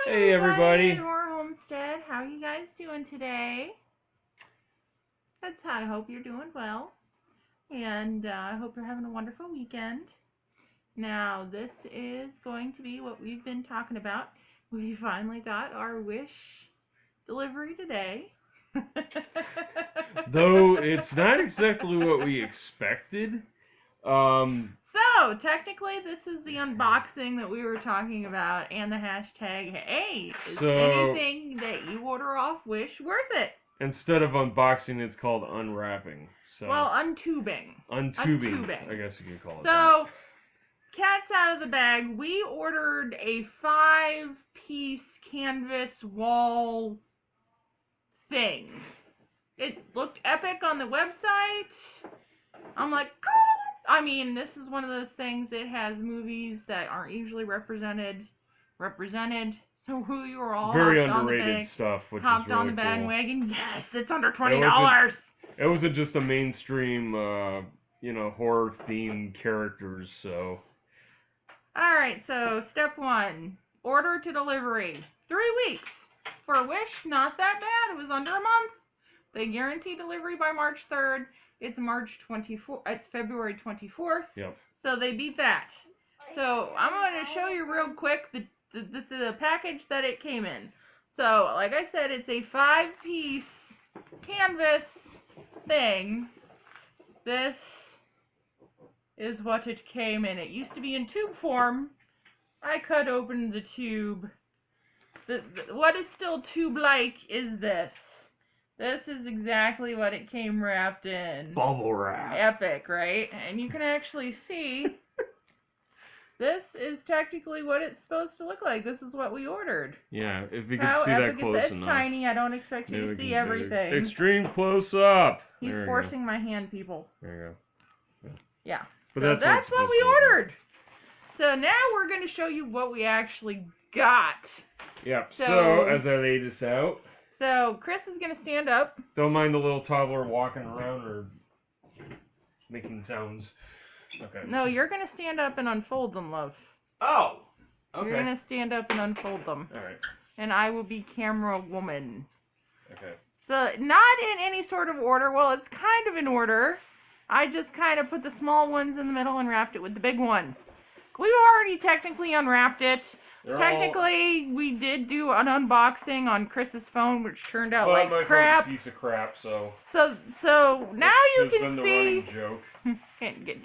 Hey everybody. At Homestead. How are you guys doing today? I hope you're doing well. And I hope you're having a wonderful weekend. Now, this is going to be what we've been talking about. We finally got our wish delivery today. Though it's not exactly what we expected. So, technically, this is the unboxing that we were talking about, and the hashtag, hey, is anything that you order off Wish worth it? Instead of unboxing, it's called unwrapping. So well, untubing. Untubing, I guess you could call it that. So, cat's out of the bag. We ordered a 5-piece canvas wall thing. It looked epic on the website. I'm like, I mean, this is one of those things, it has movies that aren't usually represented. So we were all very underrated stuff, which hopped is really on the bandwagon. Cool. Yes, it's under $20. It wasn't just a mainstream, horror themed characters. So. All right. So step 1, order to delivery. 3 weeks. For Wish, not that bad. It was under a month. They guarantee delivery by March 3rd. It's It's February 24th. Yep. So they beat that. So I'm going to show you real quick the package that it came in. So, like I said, it's a 5-piece canvas thing. This is what it came in. It used to be in tube form. I cut open the tube. What is still tube-like is this. This is exactly what it came wrapped in. Bubble wrap. Epic, right? And you can actually see this is technically what it's supposed to look like. This is what we ordered. Yeah, if you can see that close enough. It's tiny. I don't expect you to see everything. Extreme close up. He's forcing my hand, people. There you go. Yeah. But so that's what we ordered. So now we're going to show you what we actually got. Yep. So as I lay this out. So Chris is going to stand up. Don't mind the little toddler walking around or making sounds. Okay. No, you're going to stand up and unfold them, love. Oh! Okay. You're going to stand up and unfold them. Alright. And I will be camera woman. Okay. So, not in any sort of order. Well, it's kind of in order. I just kind of put the small ones in the middle and wrapped it with the big one. We've already technically unwrapped it. Technically, we did do an unboxing on Chris's phone, which turned out like crap. Phone's a piece of crap, so. So now you can see. The joke. Can't get.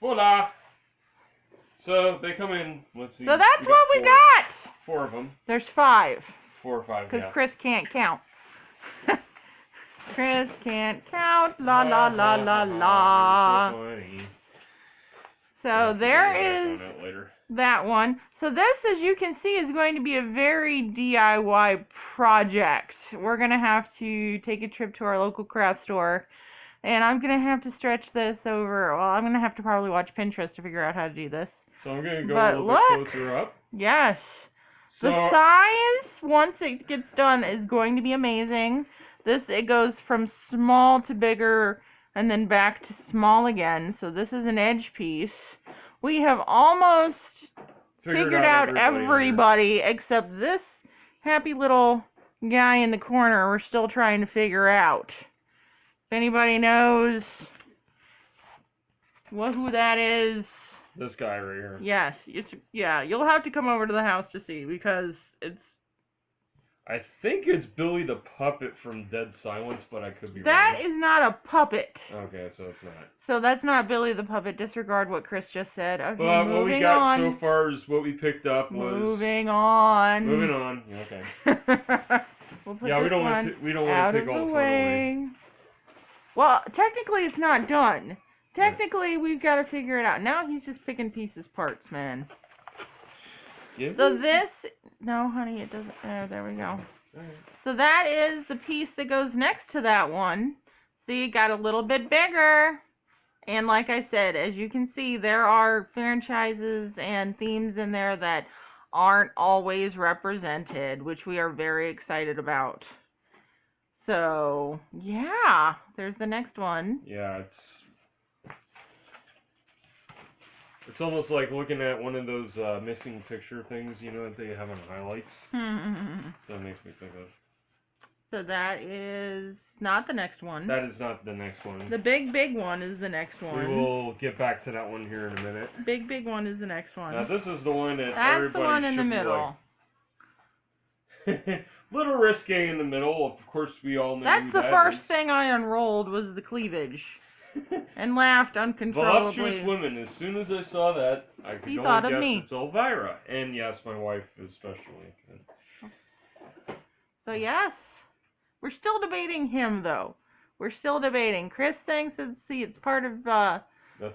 Voila! So they come in. Let's see. So that's what we got. 4 of them. There's 5. 4 or 5. Because Chris can't count. Chris can't count. La la la la la. So there is that one. So this, as you can see, is going to be a very DIY project. We're going to have to take a trip to our local craft store. And I'm going to have to stretch this over. Well, I'm going to have to probably watch Pinterest to figure out how to do this. So I'm going to go a little bit closer up. Yes. So, the size, once it gets done, is going to be amazing. It goes from small to bigger and then back to small again. So this is an edge piece. We have almost figured out everybody except this happy little guy in the corner we're still trying to figure out. If anybody knows who that is. This guy right here. Yes. You'll have to come over to the house to see because it's... I think it's Billy the Puppet from Dead Silence, but I could be wrong. That is not a puppet. Okay, so it's not. So that's not Billy the Puppet. Disregard what Chris just said. Okay, well, what we got so far is what we picked up was... Moving on. Yeah, okay. We'll put we don't want to take all the fun away. Well, technically it's not done. Technically, we've got to figure it out. Now he's just picking pieces parts, man. So this... No, honey, it doesn't... there we go. Right. So that is the piece that goes next to that one. See, it got a little bit bigger. And like I said, as you can see, there are franchises and themes in there that aren't always represented, which we are very excited about. So, yeah, there's the next one. Yeah, It's almost like looking at one of those missing picture things, you know, that they have on highlights. So it makes me think of. So that is not the next one. That is not the next one. The big one is the next one. We will get back to that one here in a minute. Big one is the next one. Now this is the one that That's everybody the one in the should middle. Like. Little risque in the middle. Of course, we all know That's who the that first is. thing I unrolled was the cleavage. And laughed uncontrollably. Voluptuous women. As soon as I saw that, I could He only thought of guess me. it's Elvira. And yes, my wife especially. So yes. We're still debating him, though. We're still debating. Chris thinks it's part of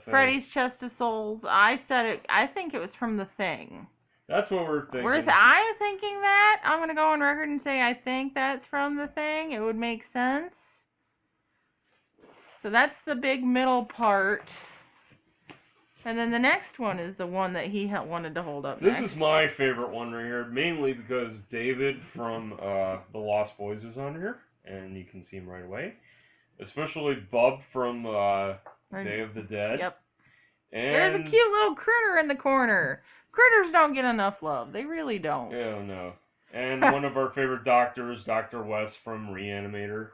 Freddy's Chest of Souls. I said it. I think it was from The Thing. That's what we're thinking. I'm thinking that. I'm going to go on record and say I think that's from The Thing. It would make sense. So that's the big middle part. And then the next one is the one that he wanted to hold up This next. is my favorite one right here, mainly because David from The Lost Boys is on here, and you can see him right away. Especially Bub from Day of the Dead. Yep. And there's a cute little critter in the corner. Critters don't get enough love. They really don't. Oh, no. And one of our favorite doctors, Dr. West from Reanimator.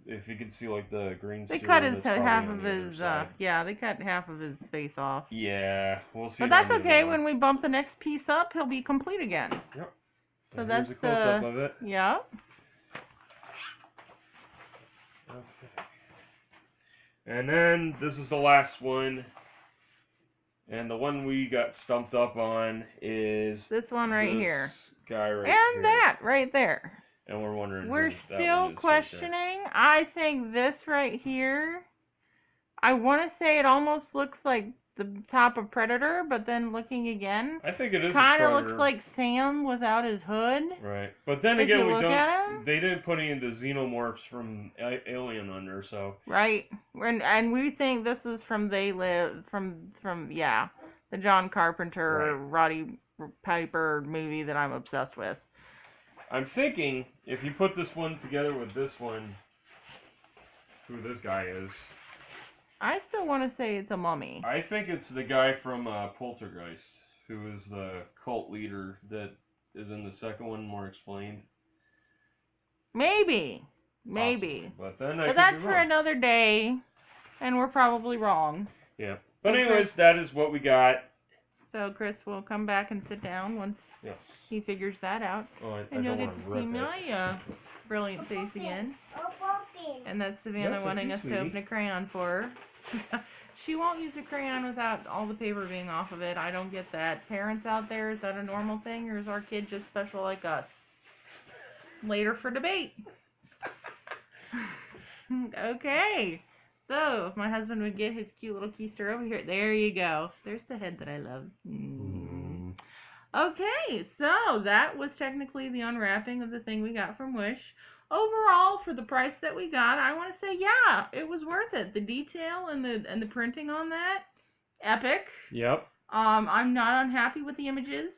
If you can see, like, the green They serum, cut his that's probably half on of the other his, side. yeah, they cut half of his face off. Yeah, we'll see. But that's okay. When we bump the next piece up, he'll be complete again. Yep. So And that's here's a close-up of it. Yeah. Okay. And then, this is the last one. And the one we got stumped up on is this one right this here. Guy right and here. that right there. And we're wondering. We're who that still one is questioning. right I think this right here, I want to say it almost looks like the top of Predator, but then looking again, there. I think it is. kind of looks like Sam without his hood. Right, but then If again, you we look don't. at 'em. They didn't put any of the xenomorphs from Alien on there, so. Right, and we think this is from They Live, from yeah, the John Carpenter, Roddy Piper movie that I'm obsessed with. I'm thinking, if you put this one together with this one, who this guy is. I still want to say it's a mummy. I think it's the guy from Poltergeist, who is the cult leader that is in the second one, more explained. Maybe. Possibly. But then But that's for another day, and we're probably wrong. Yeah. But anyways, that is what we got. So Chris will come back and sit down once he figures that out. Oh, and you'll get to see my brilliant face again. And that's Savannah wanting us to open a crayon for her. She won't use a crayon without all the paper being off of it. I don't get that. Parents out there, is that a normal thing, or is our kid just special like us? Later for debate. Okay. So, if my husband would get his cute little keister over here. There you go. There's the head that I love. Okay, so that was technically the unwrapping of the thing we got from Wish. Overall, for the price that we got, I want to say, yeah, it was worth it. The detail and the printing on that, epic. Yep. I'm not unhappy with the images.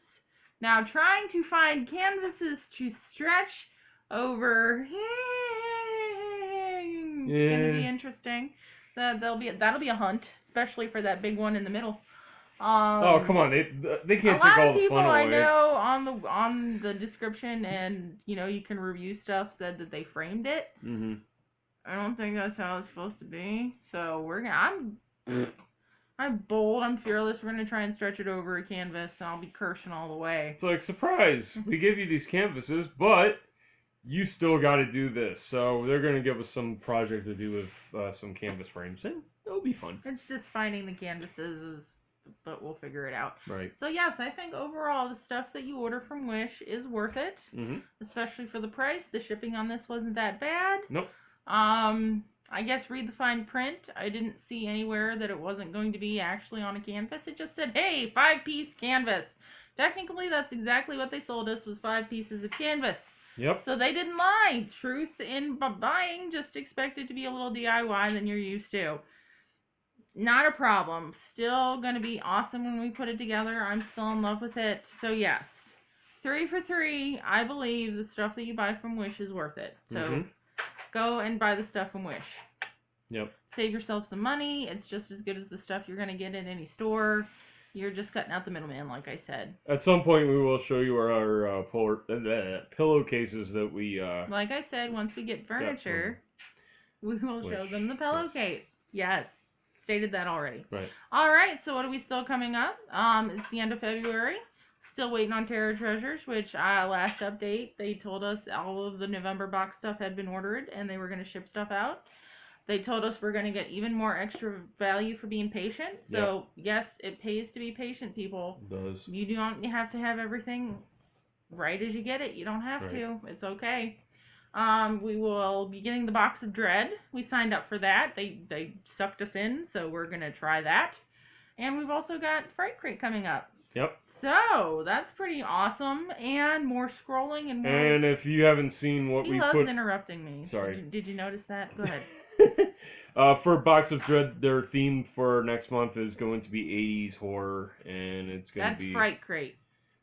Now, trying to find canvases to stretch over it's gonna be interesting. That'll be a hunt, especially for that big one in the middle. Oh, come on, they can't take all the fun away. A lot of people I know on the description, and you can review stuff, said that they framed it. I don't think that's how it's supposed to be. So I'm bold, I'm fearless. We're gonna try and stretch it over a canvas, and I'll be cursing all the way. It's like, surprise, we give you these canvases, but you still got to do this. So they're gonna give us some project to do with some canvas frames, and it'll be fun. It's just finding the canvases, but we'll figure it out. Right. So yes, I think overall the stuff that you order from Wish is worth it, especially for the price. The shipping on this wasn't that bad. Nope. I guess read the fine print. I didn't see anywhere that it wasn't going to be actually on a canvas. It just said, hey, 5-piece canvas. Technically, that's exactly what they sold us, was 5 pieces of canvas. Yep. So they didn't lie. Truth in buying, just expect it to be a little DIY than you're used to. Not a problem. Still going to be awesome when we put it together. I'm still in love with it. So yes, 3 for 3. I believe the stuff that you buy from Wish is worth it. So go and buy the stuff from Wish. Yep. Save yourself some money. It's just as good as the stuff you're going to get in any store. You're just cutting out the middleman, like I said. At some point, we will show you our pillowcases that we... like I said, once we get furniture, we will show them the pillowcase. Yes. Stated that already. Right. All right, so what are we still coming up? It's the end of February. Still waiting on Terra Treasures, which last update, they told us all of the November box stuff had been ordered, and they were going to ship stuff out. They told us we're going to get even more extra value for being patient. So, yes, it pays to be patient, people. It does. You don't have to have everything right as you get it. You don't have to. It's okay. We will be getting the Box of Dread. We signed up for that. They sucked us in, so we're going to try that. And we've also got Fright Crate coming up. Yep. So, that's pretty awesome. And more scrolling and more... And if you haven't seen what we put... He loves interrupting me. Sorry. Did you notice that? Go ahead. For Box of Dread, their theme for next month is going to be 80s horror, and it's going to be... That's Fright Crate.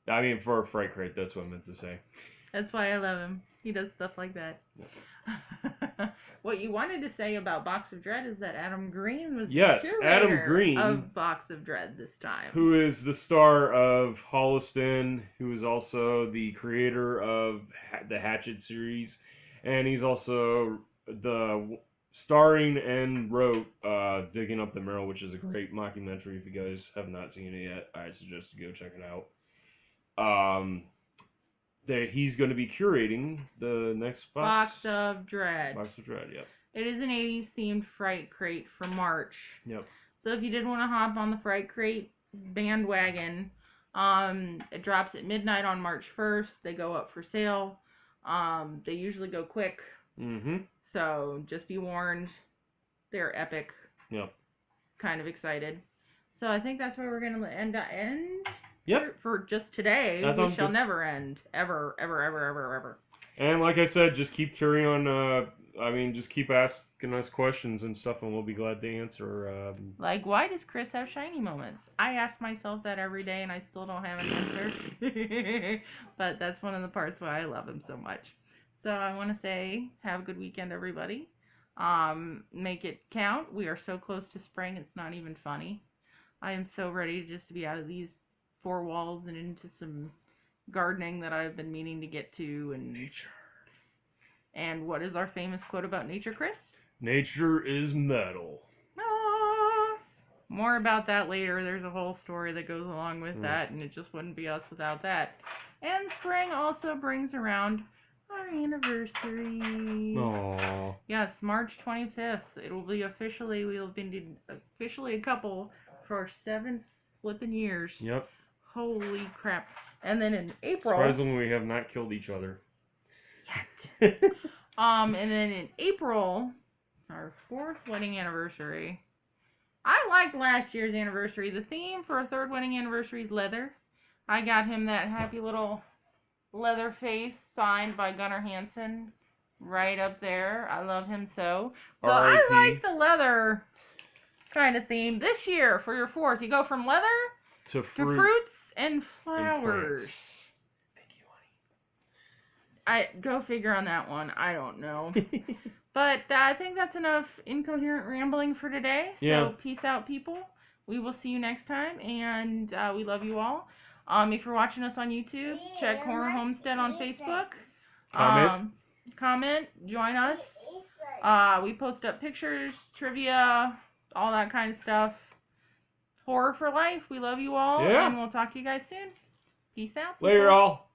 I mean, for Fright Crate, that's what I meant to say. That's why I love him. He does stuff like that. Yeah. What you wanted to say about Box of Dread is that Adam Green was the curator of Box of Dread this time. Who is the star of Holliston, who is also the creator of the Hatchet series, and he's also the starring and wrote Digging Up the Merrill, which is a great mockumentary. If you guys have not seen it yet, I suggest you go check it out. That he's going to be curating the next Box of Dread. Box of Dread, yep. It is an 80s themed Fright Crate for March. Yep. So if you did want to hop on the Fright Crate bandwagon, it drops at midnight on March 1st. They go up for sale. They usually go quick. Mm-hmm. So just be warned. They're epic. Yep. Kind of excited. So I think that's where we're going to end. Yep. For just today, we shall never end. Ever, ever, ever, ever, ever. And like I said, just keep carrying on, just keep asking us questions and stuff, and we'll be glad to answer. Like, why does Chris have shiny moments? I ask myself that every day, and I still don't have an answer. But that's one of the parts why I love him so much. So I want to say, have a good weekend, everybody. Make it count. We are so close to spring, it's not even funny. I am so ready just to be out of these four walls and into some gardening that I've been meaning to get to. And nature. And what is our famous quote about nature, Chris? Nature is metal. Ah, more about that later. There's a whole story that goes along with that, and it just wouldn't be us without that. And spring also brings around our anniversary. Aww. Yes, March 25th. It will be officially, we'll have been officially a couple for 7 flipping years. Yep. Holy crap. And then in April... Surprisingly, we have not killed each other. Yet. And then in April, our 4th wedding anniversary. I liked last year's anniversary. The theme for our 3rd wedding anniversary is leather. I got him that happy little leather face signed by Gunnar Hansen right up there. I love him so. So I like the leather kind of theme. This year, for your 4th, you go from leather to fruits and flowers. Thank you, honey. Go figure on that one. I don't know. But I think that's enough incoherent rambling for today. So peace out, people. We will see you next time, and we love you all. If you're watching us on YouTube, check Horror Homestead on Facebook. Comment. Join us. We post up pictures, trivia, all that kind of stuff. Horror for life. We love you all, and we'll talk to you guys soon. Peace out. Later, all.